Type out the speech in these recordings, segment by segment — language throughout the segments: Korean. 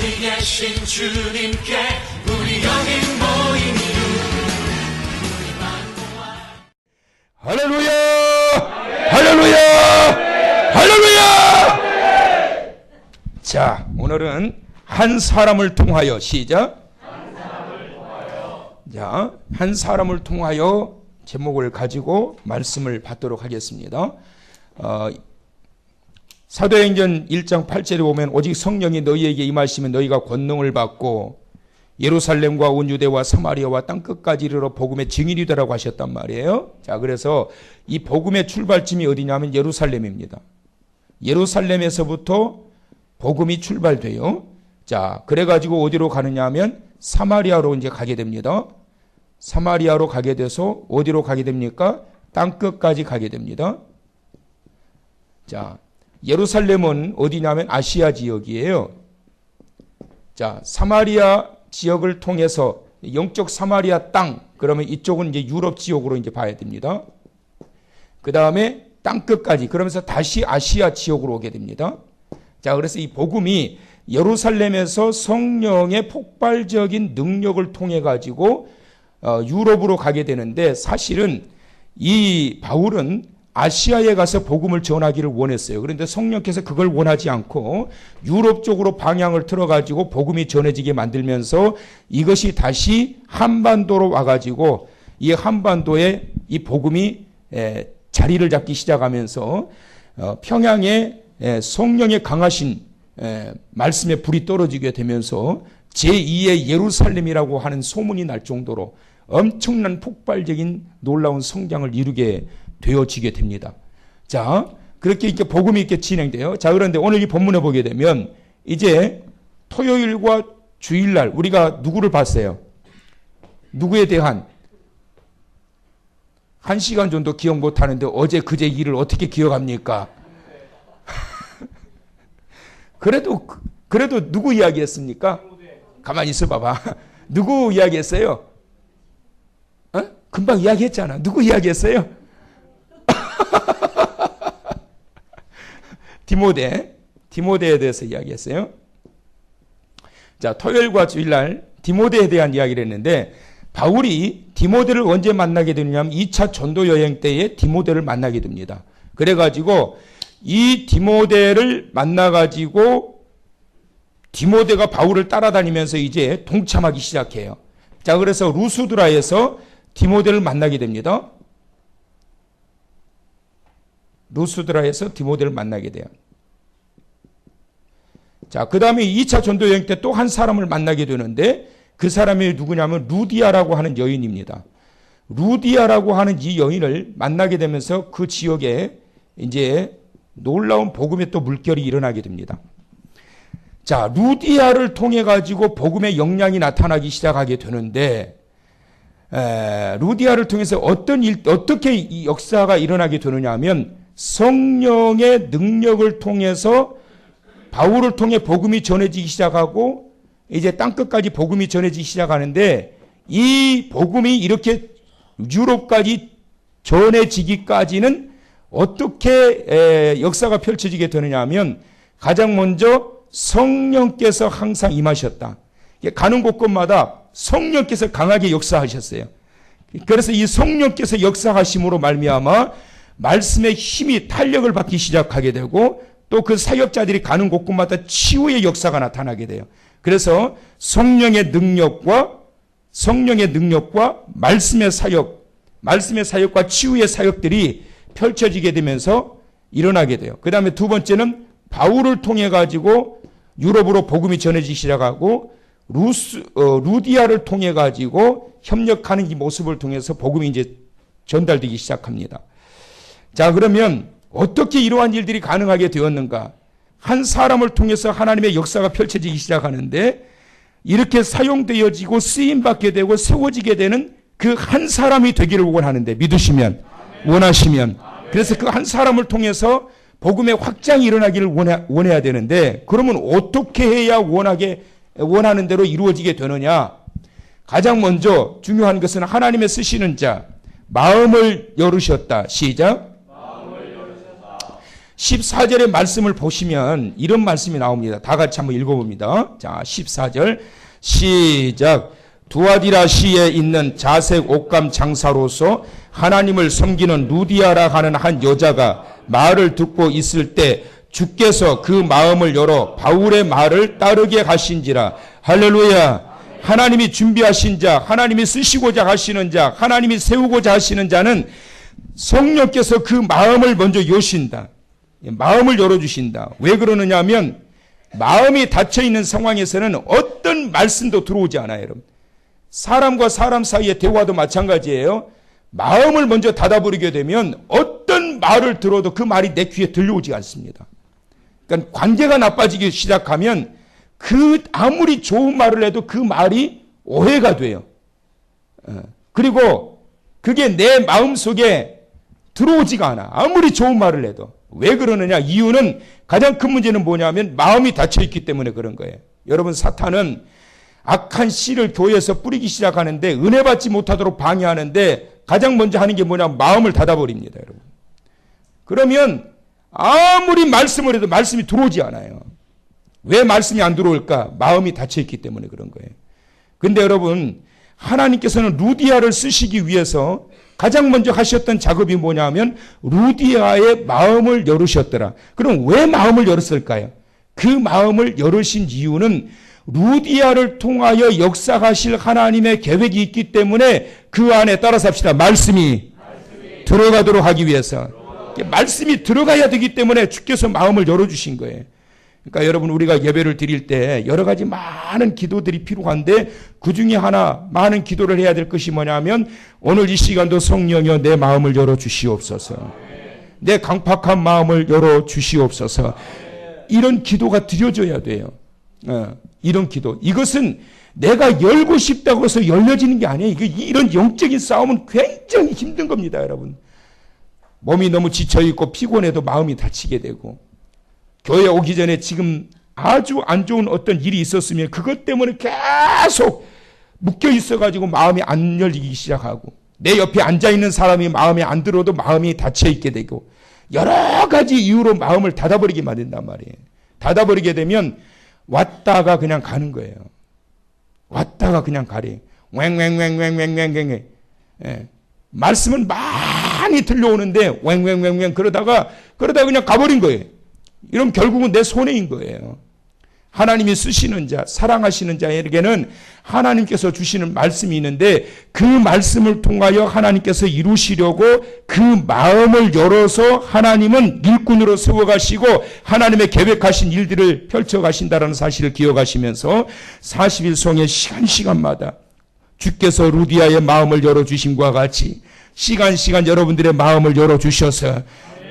어디 계신 주님께 우리 여기 모인 할렐루야! 할렐루야! 할렐루야! 자, 오늘은 한 사람을 통하여 시작. 자, 한 사람을 통하여 제목을 가지고 말씀을 받도록 하겠습니다. 사도행전 1장 8절에 보면 오직 성령이 너희에게 임하시면 너희가 권능을 받고 예루살렘과 온 유대와 사마리아와 땅끝까지 이르러 복음의 증인이 되라고 하셨단 말이에요. 자, 그래서 이 복음의 출발점이 어디냐면 예루살렘입니다. 예루살렘에서부터 복음이 출발돼요. 자, 그래가지고 어디로 가느냐 하면 사마리아로 이제 가게 됩니다. 사마리아로 가게 돼서 어디로 가게 됩니까? 땅끝까지 가게 됩니다. 자, 예루살렘은 어디냐면 아시아 지역이에요. 자, 사마리아 지역을 통해서 영적 사마리아 땅, 그러면 이쪽은 이제 유럽 지역으로 이제 봐야 됩니다. 그 다음에 땅끝까지, 그러면서 다시 아시아 지역으로 오게 됩니다. 자, 그래서 이 복음이 예루살렘에서 성령의 폭발적인 능력을 통해 가지고 유럽으로 가게 되는데, 사실은 이 바울은 아시아에 가서 복음을 전하기를 원했어요. 그런데 성령께서 그걸 원하지 않고 유럽 쪽으로 방향을 틀어가지고 복음이 전해지게 만들면서 이것이 다시 한반도로 와가지고 이 한반도에 이 복음이 자리를 잡기 시작하면서 평양에 성령의 강하신 말씀의 불이 떨어지게 되면서 제2의 예루살렘이라고 하는 소문이 날 정도로 엄청난 폭발적인 놀라운 성장을 이루게 되어지게 됩니다. 자, 그렇게 이렇게 복음이 이렇게 진행돼요. 자, 그런데 오늘 이 본문에 보게 되면 이제 토요일과 주일날 우리가 누구를 봤어요? 누구에 대한 1시간 정도 기억 못하는데 어제 그제 일을 어떻게 기억합니까? 그래도 누구 이야기했습니까? 가만히 있어 봐봐. 누구 이야기했어요? 금방 이야기했잖아. 누구 이야기했어요? 디모데에 대해서 이야기했어요. 자, 토요일과 주일날 디모데에 대한 이야기를 했는데, 바울이 디모데를 언제 만나게 되느냐면 2차 전도 여행 때에 디모데를 만나게 됩니다. 그래가지고 이 디모데를 만나가지고 디모데가 바울을 따라다니면서 이제 동참하기 시작해요. 자, 그래서 루스드라에서 디모데를 만나게 됩니다. 루스드라에서 디모데를 만나게 돼요. 자, 그 다음에 2차 전도 여행 때 또 한 사람을 만나게 되는데 그 사람이 누구냐면 루디아라고 하는 여인입니다. 루디아라고 하는 이 여인을 만나게 되면서 그 지역에 이제 놀라운 복음의 또 물결이 일어나게 됩니다. 자, 루디아를 통해 가지고 복음의 영향이 나타나기 시작하게 되는데, 루디아를 통해서 어떻게 이 역사가 일어나게 되느냐 하면 성령의 능력을 통해서 바울을 통해 복음이 전해지기 시작하고 이제 땅끝까지 복음이 전해지기 시작하는데, 이 복음이 이렇게 유럽까지 전해지기까지는 어떻게 역사가 펼쳐지게 되느냐 하면 가장 먼저 성령께서 항상 임하셨다. 가는 곳곳마다 성령께서 강하게 역사하셨어요. 그래서 이 성령께서 역사하심으로 말미암아 말씀의 힘이 탄력을 받기 시작하게 되고 또 그 사역자들이 가는 곳곳마다 치유의 역사가 나타나게 돼요. 그래서 성령의 능력과 말씀의 사역과 치유의 사역들이 펼쳐지게 되면서 일어나게 돼요. 그 다음에 두 번째는 바울을 통해 가지고 유럽으로 복음이 전해지기 시작하고 루디아를 통해 가지고 협력하는 이 모습을 통해서 복음이 이제 전달되기 시작합니다. 자, 그러면 어떻게 이러한 일들이 가능하게 되었는가? 한 사람을 통해서 하나님의 역사가 펼쳐지기 시작하는데 이렇게 사용되어지고 쓰임받게 되고 세워지게 되는 그 한 사람이 되기를 원하는데, 믿으시면, 원하시면, 그래서 그 한 사람을 통해서 복음의 확장이 일어나기를 원해야 되는데, 그러면 어떻게 해야 원하는 대로 이루어지게 되느냐? 가장 먼저 중요한 것은 하나님의 쓰시는 자, 마음을 열으셨다. 시작. 14절의 말씀을 보시면 이런 말씀이 나옵니다. 다 같이 한번 읽어봅니다. 자, 14절 시작. 두아디라 시에 있는 자색 옷감 장사로서 하나님을 섬기는 루디아라 하는 한 여자가 말을 듣고 있을 때 주께서 그 마음을 열어 바울의 말을 따르게 하신지라. 할렐루야. 하나님이 준비하신 자, 하나님이 쓰시고자 하시는 자, 하나님이 세우고자 하시는 자는 성령께서 그 마음을 먼저 여신다. 마음을 열어주신다. 왜 그러느냐 하면 마음이 닫혀있는 상황에서는 어떤 말씀도 들어오지 않아요. 여러분. 사람과 사람 사이의 대화도 마찬가지예요. 마음을 먼저 닫아버리게 되면 어떤 말을 들어도 그 말이 내 귀에 들려오지 않습니다. 그러니까 관계가 나빠지기 시작하면 그 아무리 좋은 말을 해도 그 말이 오해가 돼요. 그리고 그게 내 마음속에 들어오지가 않아. 아무리 좋은 말을 해도. 왜 그러느냐? 이유는 가장 큰 문제는 뭐냐면 마음이 닫혀있기 때문에 그런 거예요. 여러분, 사탄은 악한 씨를 교회에서 뿌리기 시작하는데 은혜 받지 못하도록 방해하는데 가장 먼저 하는 게 뭐냐면 마음을 닫아버립니다. 여러분. 그러면 아무리 말씀을 해도 말씀이 들어오지 않아요. 왜 말씀이 안 들어올까? 마음이 닫혀있기 때문에 그런 거예요. 근데 여러분, 하나님께서는 루디아를 쓰시기 위해서 가장 먼저 하셨던 작업이 뭐냐면 루디아의 마음을 열으셨더라. 그럼 왜 마음을 열었을까요? 그 마음을 열으신 이유는 루디아를 통하여 역사하실 하나님의 계획이 있기 때문에 그 안에 따라서 합시다. 말씀이 들어가도록 하기 위해서. 말씀이 들어가야 되기 때문에 주께서 마음을 열어주신 거예요. 그러니까 여러분, 우리가 예배를 드릴 때 여러 가지 많은 기도들이 필요한데 그 중에 하나 많은 기도를 해야 될 것이 뭐냐면 오늘 이 시간도 성령이여 내 마음을 열어주시옵소서. 내 강팍한 마음을 열어주시옵소서. 이런 기도가 드려져야 돼요. 이런 기도. 이것은 내가 열고 싶다고 해서 열려지는 게 아니에요. 이런 영적인 싸움은 굉장히 힘든 겁니다, 여러분. 몸이 너무 지쳐있고 피곤해도 마음이 다치게 되고 교회 오기 전에 지금 아주 안 좋은 어떤 일이 있었으면 그것 때문에 계속 묶여 있어가지고 마음이 안 열리기 시작하고 내 옆에 앉아있는 사람이 마음에 안 들어도 마음이 닫혀있게 되고 여러 가지 이유로 마음을 닫아버리게 만든단 말이에요. 닫아버리게 되면 왔다가 그냥 가는 거예요. 왔다가 그냥 가래. 왱왱왱왱왱왱왱. 말씀은 많이 들려오는데 왱왱왱왱 그러다가 그냥 가버린 거예요. 이러면 결국은 내 손해인 거예요. 하나님이 쓰시는 자, 사랑하시는 자에게는 하나님께서 주시는 말씀이 있는데 그 말씀을 통하여 하나님께서 이루시려고 그 마음을 열어서 하나님은 일꾼으로 세워가시고 하나님의 계획하신 일들을 펼쳐가신다는 사실을 기억하시면서 40일 송의 시간마다 주께서 루디아의 마음을 열어주심과 같이 시간 여러분들의 마음을 열어주셔서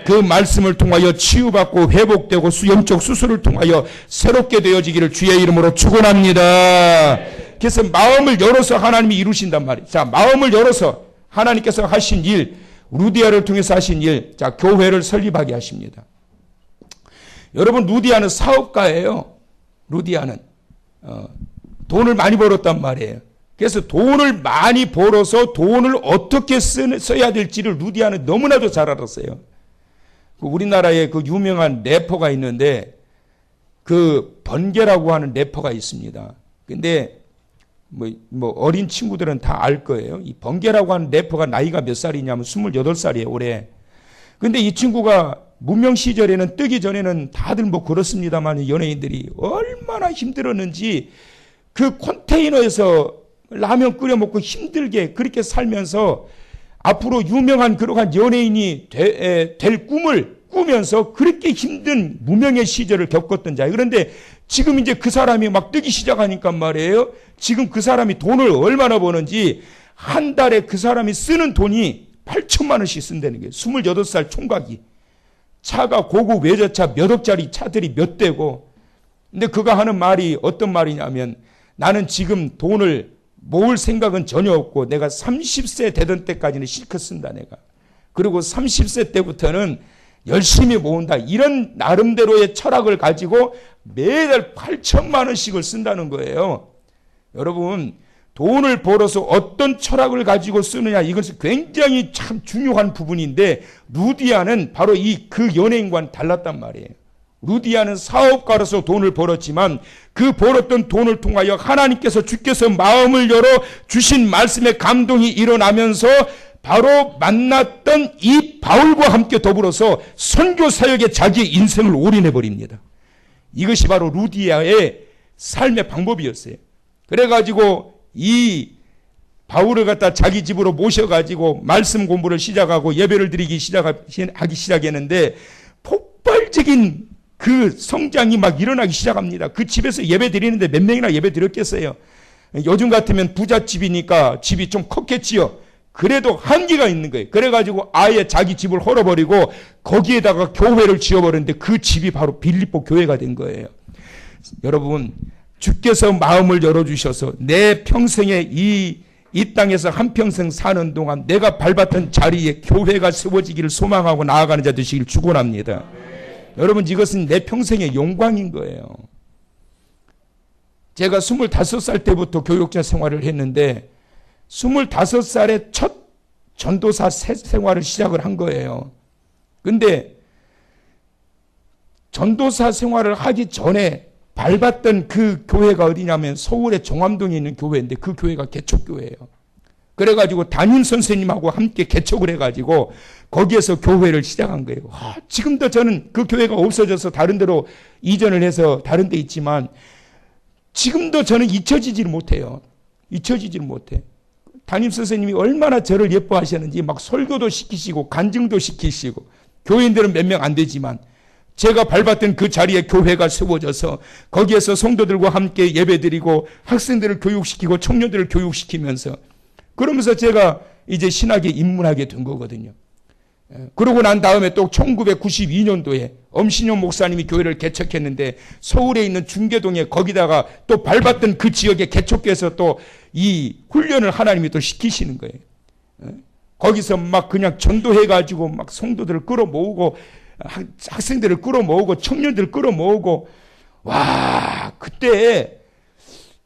그 말씀을 통하여 치유받고 회복되고 영적 수술을 통하여 새롭게 되어지기를 주의 이름으로 축원합니다. 그래서 마음을 열어서 하나님이 이루신단 말이에요. 자, 마음을 열어서 하나님께서 하신 일, 루디아를 통해서 하신 일, 자, 교회를 설립하게 하십니다. 여러분, 루디아는 사업가예요. 루디아는 돈을 많이 벌었단 말이에요. 그래서 돈을 많이 벌어서 돈을 어떻게 써야 될지를 루디아는 너무나도 잘 알았어요. 우리나라에 그 유명한 래퍼가 있는데 그 번개라고 하는 래퍼가 있습니다. 근데 뭐 어린 친구들은 다 알 거예요. 이 번개라고 하는 래퍼가 나이가 몇 살이냐면 28살이에요, 올해. 근데 이 친구가 무명 시절에는 뜨기 전에는 다들 뭐 그렇습니다만 연예인들이 얼마나 힘들었는지 그 컨테이너에서 라면 끓여 먹고 힘들게 그렇게 살면서 앞으로 유명한 그러한 연예인이 될 꿈을 꾸면서 그렇게 힘든 무명의 시절을 겪었던 자예요. 그런데 지금 이제 그 사람이 막 뜨기 시작하니까 말이에요. 지금 그 사람이 돈을 얼마나 버는지 한 달에 그 사람이 쓰는 돈이 8천만 원씩 쓴다는 거예요. 28살 총각이. 차가 고급 외제차 몇 억짜리 차들이 몇 대고. 근데 그가 하는 말이 어떤 말이냐면 나는 지금 돈을 모을 생각은 전혀 없고 내가 30세 되던 때까지는 실컷 쓴다 내가. 그리고 30세 때부터는 열심히 모은다. 이런 나름대로의 철학을 가지고 매달 8천만 원씩을 쓴다는 거예요. 여러분, 돈을 벌어서 어떤 철학을 가지고 쓰느냐, 이것은 굉장히 참 중요한 부분인데, 루디아는 바로 그 연예인과는 달랐단 말이에요. 루디아는 사업가로서 돈을 벌었지만 그 벌었던 돈을 통하여 주께서 마음을 열어 주신 말씀에 감동이 일어나면서 바로 만났던 이 바울과 함께 더불어서 선교 사역에 자기의 인생을 올인해 버립니다. 이것이 바로 루디아의 삶의 방법이었어요. 그래가지고 이 바울을 갖다 자기 집으로 모셔가지고 말씀 공부를 시작하고 예배를 드리기 하기 시작했는데, 폭발적인 그 성장이 막 일어나기 시작합니다. 그 집에서 예배 드리는데 몇 명이나 예배 드렸겠어요. 요즘 같으면 부잣집이니까 집이 좀 컸겠지요. 그래도 한계가 있는 거예요. 그래가지고 아예 자기 집을 헐어버리고 거기에다가 교회를 지어버렸는데 그 집이 바로 빌립보 교회가 된 거예요. 여러분, 주께서 마음을 열어주셔서 내 평생에 이 땅에서 한평생 사는 동안 내가 밟았던 자리에 교회가 세워지기를 소망하고 나아가는 자 되시길 축원합니다. 여러분, 이것은 내 평생의 영광인 거예요. 제가 25살 때부터 교육자 생활을 했는데 25살에 첫 전도사 생활을 시작을 한 거예요. 근데 전도사 생활을 하기 전에 밟았던 그 교회가 어디냐면 서울의 종암동에 있는 교회인데, 그 교회가 개척교회예요. 그래가지고 담임 선생님하고 함께 개척을 해가지고 거기에서 교회를 시작한 거예요. 지금도 저는 그 교회가 없어져서 다른 데로 이전을 해서 다른 데 있지만 지금도 저는 잊혀지지를 못해요. 잊혀지지를 못해. 담임 선생님이 얼마나 저를 예뻐하셨는지 막 설교도 시키시고 간증도 시키시고, 교인들은 몇 명 안 되지만 제가 밟았던 그 자리에 교회가 세워져서 거기에서 성도들과 함께 예배드리고 학생들을 교육시키고 청년들을 교육시키면서, 그러면서 제가 이제 신학에 입문하게 된 거거든요. 그러고 난 다음에 또 1992년도에 엄신용 목사님이 교회를 개척했는데, 서울에 있는 중계동에 거기다가 또 밟았던 그 지역의 개척교에서 또 이 훈련을 하나님이 또 시키시는 거예요. 거기서 막 그냥 전도해가지고 막 성도들을 끌어모으고 학생들을 끌어모으고 청년들을 끌어모으고, 와,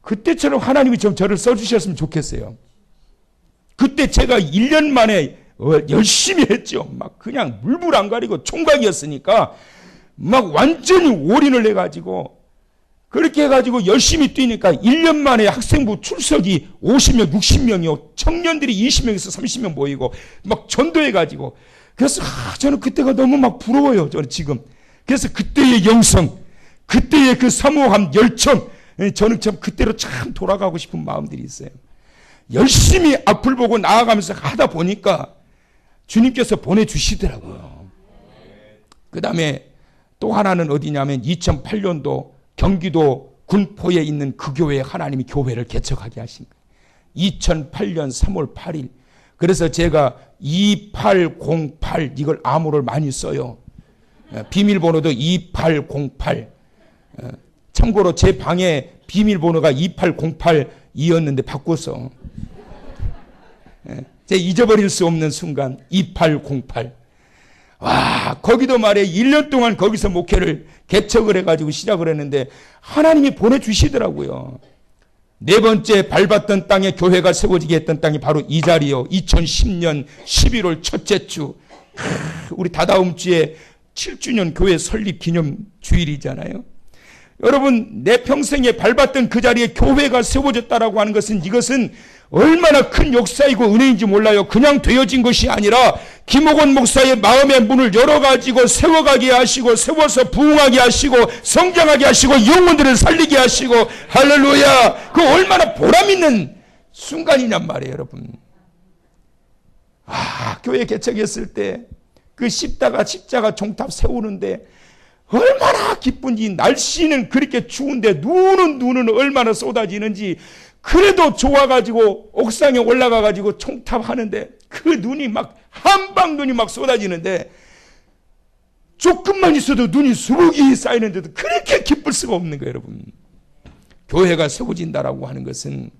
그때처럼 하나님이 좀 저를 써주셨으면 좋겠어요. 그때 제가 1년 만에 열심히 했죠. 막 그냥 물불 안 가리고 총각이었으니까 막 완전히 올인을 해가지고, 그렇게 해가지고 열심히 뛰니까 1년 만에 학생부 출석이 50명, 60명이요. 청년들이 20명에서 30명 모이고 막 전도해가지고, 그래서 저는 그때가 너무 막 부러워요. 저는 지금. 그래서 그때의 영성, 그때의 그 사모함, 열정, 저는 참 그때로 참 돌아가고 싶은 마음들이 있어요. 열심히 앞을 보고 나아가면서 하다 보니까 주님께서 보내주시더라고요. 그 다음에 또 하나는 어디냐면 2008년도 경기도 군포에 있는 그 교회에 하나님이 교회를 개척하게 하신 거예요. 2008년 3월 8일. 그래서 제가 2808 이걸 암호를 많이 써요. 비밀번호도 2808. 참고로 제 방에 비밀번호가 2808이었는데 바꿨어. 제 잊어버릴 수 없는 순간 2808. 와, 거기도 말해 1년 동안 거기서 목회를 개척을 해가지고 시작을 했는데 하나님이 보내주시더라고요. 네 번째 밟았던 땅에 교회가 세워지게 했던 땅이 바로 이 자리요. 2010년 11월 첫째 주. 우리 다다음 주에 7주년 교회 설립 기념 주일이잖아요. 여러분, 내 평생에 밟았던 그 자리에 교회가 세워졌다라고 하는 것은, 이것은 얼마나 큰 역사이고 은혜인지 몰라요. 그냥 되어진 것이 아니라 김옥원 목사의 마음의 문을 열어가지고 세워가게 하시고, 세워서 부흥하게 하시고, 성장하게 하시고, 영혼들을 살리게 하시고, 할렐루야. 그 얼마나 보람있는 순간이냔 말이에요, 여러분. 교회 개척했을 때 그 십자가 종탑 세우는데 얼마나 기쁜지, 날씨는 그렇게 추운데 눈은 얼마나 쏟아지는지, 그래도 좋아가지고 옥상에 올라가가지고 총탑 하는데 그 눈이 막 한방 눈이 막 쏟아지는데, 조금만 있어도 눈이 수북이 쌓이는데도 그렇게 기쁠 수가 없는 거예요, 여러분. 교회가 세워진다라고 하는 것은,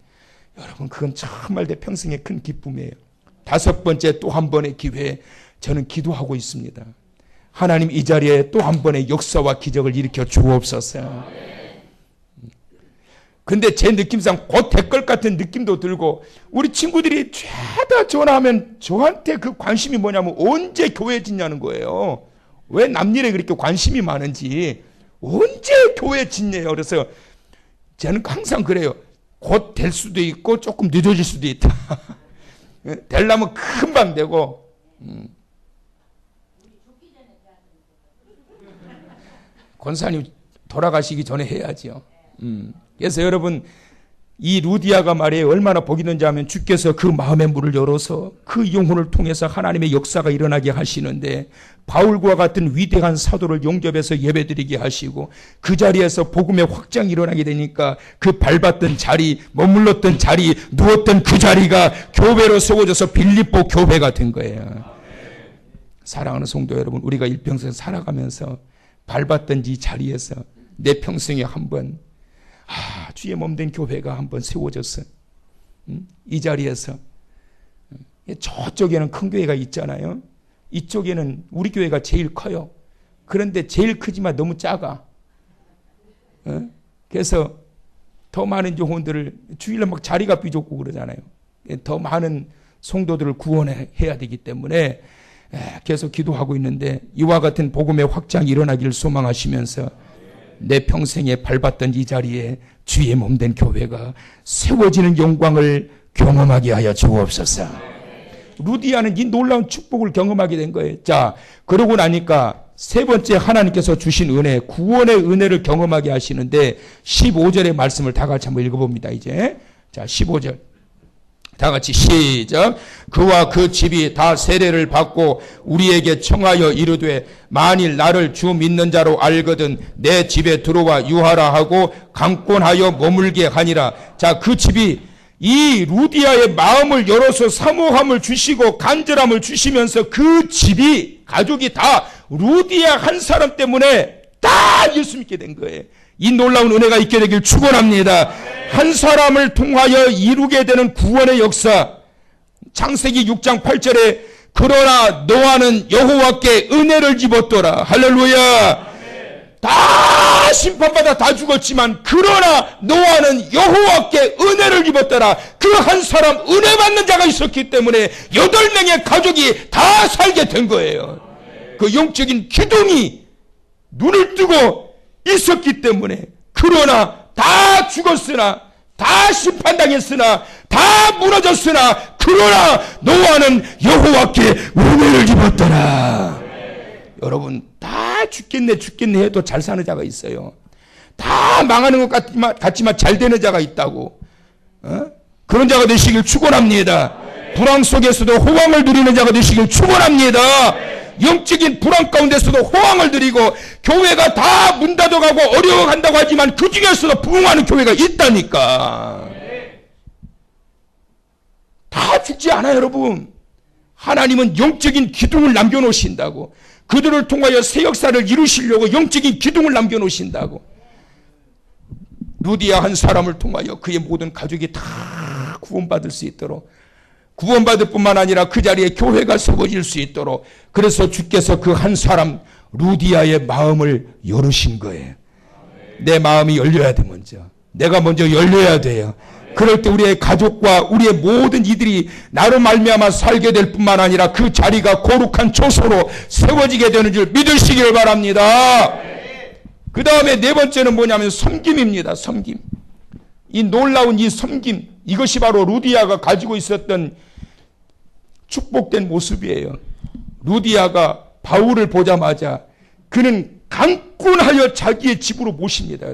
여러분, 그건 정말 내 평생의 큰 기쁨이에요. 다섯 번째, 또 한 번의 기회, 저는 기도하고 있습니다. 하나님, 이 자리에 또 한 번의 역사와 기적을 일으켜 주옵소서. 근데 제 느낌상 곧 될 것 같은 느낌도 들고, 우리 친구들이 죄다 전화하면 저한테 그 관심이 뭐냐면 언제 교회 짓냐는 거예요. 왜 남일에 그렇게 관심이 많은지, 언제 교회 짓냐요. 그래서 저는 항상 그래요. 곧 될 수도 있고 조금 늦어질 수도 있다. 되려면 금방 되고. 권사님 돌아가시기 전에 해야죠. 그래서 여러분, 이 루디아가 말이에요. 얼마나 복이 있는지 하면 주께서 그 마음의 문을 열어서 그 영혼을 통해서 하나님의 역사가 일어나게 하시는데, 바울과 같은 위대한 사도를 용접해서 예배드리게 하시고, 그 자리에서 복음의 확장이 일어나게 되니까 그 밟았던 자리, 머물렀던 자리, 누웠던 그 자리가 교회로 세워져서 빌립보 교회가 된 거예요. 사랑하는 성도 여러분, 우리가 일평생 살아가면서 밟았던 이 자리에서 내 평생에 한번 주의 몸된 교회가 한번 세워졌어. 이 자리에서. 저쪽에는 큰 교회가 있잖아요. 이쪽에는 우리 교회가 제일 커요. 그런데 제일 크지만 너무 작아. 그래서 더 많은 영혼들을, 주일날 막 자리가 비좁고 그러잖아요. 더 많은 성도들을 구원해야 되기 때문에 계속 기도하고 있는데, 이와 같은 복음의 확장이 일어나기를 소망하시면서 내 평생에 밟았던 이 자리에 주의 몸된 교회가 세워지는 영광을 경험하게 하여 주옵소서. 루디아는 이 놀라운 축복을 경험하게 된 거예요. 자, 그러고 나니까 세 번째 하나님께서 주신 은혜, 구원의 은혜를 경험하게 하시는데 15절의 말씀을 다 같이 한번 읽어봅니다. 이제 자, 15절 다 같이 시작. 그와 그 집이 다 세례를 받고 우리에게 청하여 이르되, 만일 나를 주 믿는 자로 알거든 내 집에 들어와 유하라 하고 강권하여 머물게 하니라. 자, 그 집이 이 루디아의 마음을 열어서 사모함을 주시고 간절함을 주시면서 그 집이, 가족이 다 루디아 한 사람 때문에 다 예수 믿게 된 거예요. 이 놀라운 은혜가 있게 되길 축원합니다. 한 사람을 통하여 이루게 되는 구원의 역사. 창세기 6장 8절에 그러나 노아는 여호와께 은혜를 입었더라. 할렐루야. 다 심판받아 다 죽었지만 그러나 노아는 여호와께 은혜를 입었더라. 그 한 사람 은혜 받는 자가 있었기 때문에 8명의 가족이 다 살게 된 거예요. 그 영적인 기둥이 눈을 뜨고 있었기 때문에. 그러나 다 죽었으나, 다 심판당했으나, 다 무너졌으나 그러나 노아는 여호와께 은혜를 입었더라. 여러분, 다 죽겠네 해도 잘 사는 자가 있어요. 다 망하는 것 같지만 잘 되는 자가 있다고. 그런 자가 되시길 축원합니다. 불황 속에서도 호황을 누리는 자가 되시길 축원합니다. 영적인 불안 가운데서도 호황을 드리고, 교회가 다 문 닫아가고 어려워한다고 하지만 그 중에서도 부흥하는 교회가 있다니까. 다 죽지 않아요, 여러분. 하나님은 영적인 기둥을 남겨놓으신다고. 그들을 통하여 새 역사를 이루시려고 영적인 기둥을 남겨놓으신다고. 루디아 한 사람을 통하여 그의 모든 가족이 다 구원받을 수 있도록, 구원받을 뿐만 아니라 그 자리에 교회가 세워질 수 있도록, 그래서 주께서 그 한 사람 루디아의 마음을 열으신 거예요. 내 마음이 열려야 돼. 먼저 내가 먼저 열려야 돼요. 그럴 때 우리의 가족과 우리의 모든 이들이 나로 말미암아 살게 될 뿐만 아니라 그 자리가 거룩한 초소로 세워지게 되는 줄 믿으시길 바랍니다. 그 다음에 네 번째는 뭐냐면 섬김입니다. 섬김. 이 놀라운 이 섬김, 이것이 바로 루디아가 가지고 있었던 축복된 모습이에요. 루디아가 바울을 보자마자 그는 강권하여 자기의 집으로 모십니다.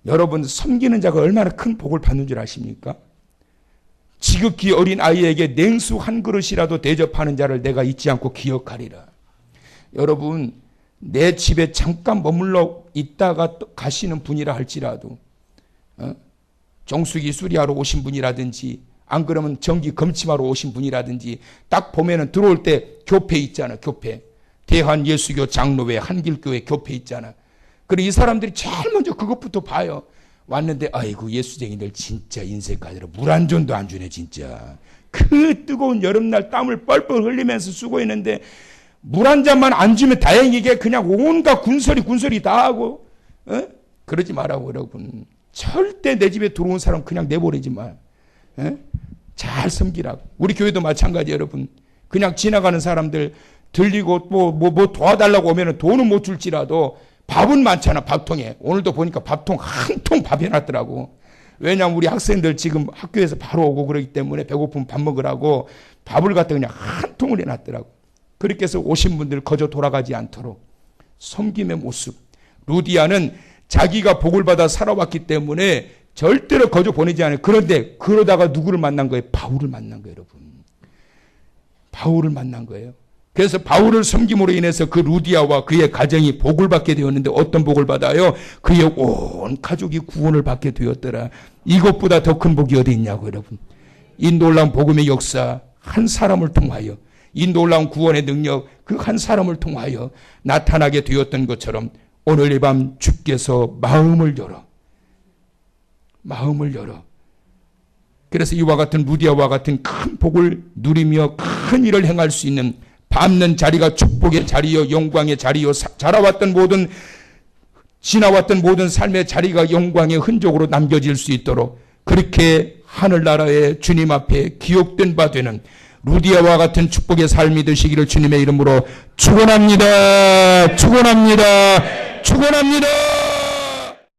여러분, 섬기는 자가 얼마나 큰 복을 받는 줄 아십니까? 지극히 어린 아이에게 냉수 한 그릇이라도 대접하는 자를 내가 잊지 않고 기억하리라. 여러분, 내 집에 잠깐 머물러 있다가 가시는 분이라 할지라도, 정수기 수리하러 오신 분이라든지, 안 그러면 전기 검침하러 오신 분이라든지, 딱 보면은 들어올 때 교패 있잖아. 교패. 대한예수교 장로회 한길교회 교패 있잖아. 그리고 이 사람들이 제일 먼저 그것부터 봐요. 왔는데 아이고 예수쟁이들 진짜 인생까지로 물 한 잔도 안 주네 진짜. 그 뜨거운 여름날 땀을 뻘뻘 흘리면서 수고했는데 물 한 잔만 안 주면 다행이게 그냥 온갖 군소리 다 하고. 그러지 말라고 여러분. 절대 내 집에 들어온 사람 그냥 내버리지 마. 예? 잘 섬기라고. 우리 교회도 마찬가지 여러분. 그냥 지나가는 사람들 들리고 뭐 도와달라고 오면은 돈은 못 줄지라도 밥은 많잖아, 밥통에. 오늘도 보니까 밥통 한 통 밥 해놨더라고. 왜냐하면 우리 학생들 지금 학교에서 바로 오고 그러기 때문에 배고프면 밥 먹으라고 밥을 갖다 그냥 한 통을 해놨더라고. 그렇게 해서 오신 분들 거저 돌아가지 않도록 섬김의 모습. 루디아는 자기가 복을 받아 살아왔기 때문에 절대로 거저 보내지 않아요. 그런데 그러다가 누구를 만난 거예요? 바울을 만난 거예요, 여러분. 바울을 만난 거예요. 그래서 바울을 섬김으로 인해서 그 루디아와 그의 가정이 복을 받게 되었는데 어떤 복을 받아요? 그의 온 가족이 구원을 받게 되었더라. 이것보다 더 큰 복이 어디 있냐고 여러분. 이 놀라운 복음의 역사 한 사람을 통하여, 이 놀라운 구원의 능력 그 한 사람을 통하여 나타나게 되었던 것처럼 오늘 이 밤 주께서 마음을 열어 그래서 이와 같은 루디아와 같은 큰 복을 누리며 큰 일을 행할 수 있는 밟는 자리가 축복의 자리요 영광의 자리요 지나왔던 모든 삶의 자리가 영광의 흔적으로 남겨질 수 있도록 그렇게 하늘나라의 주님 앞에 기억된 바 되는 루디아와 같은 축복의 삶이 되시기를 주님의 이름으로 축원합니다. 축원합니다. 축원합니다.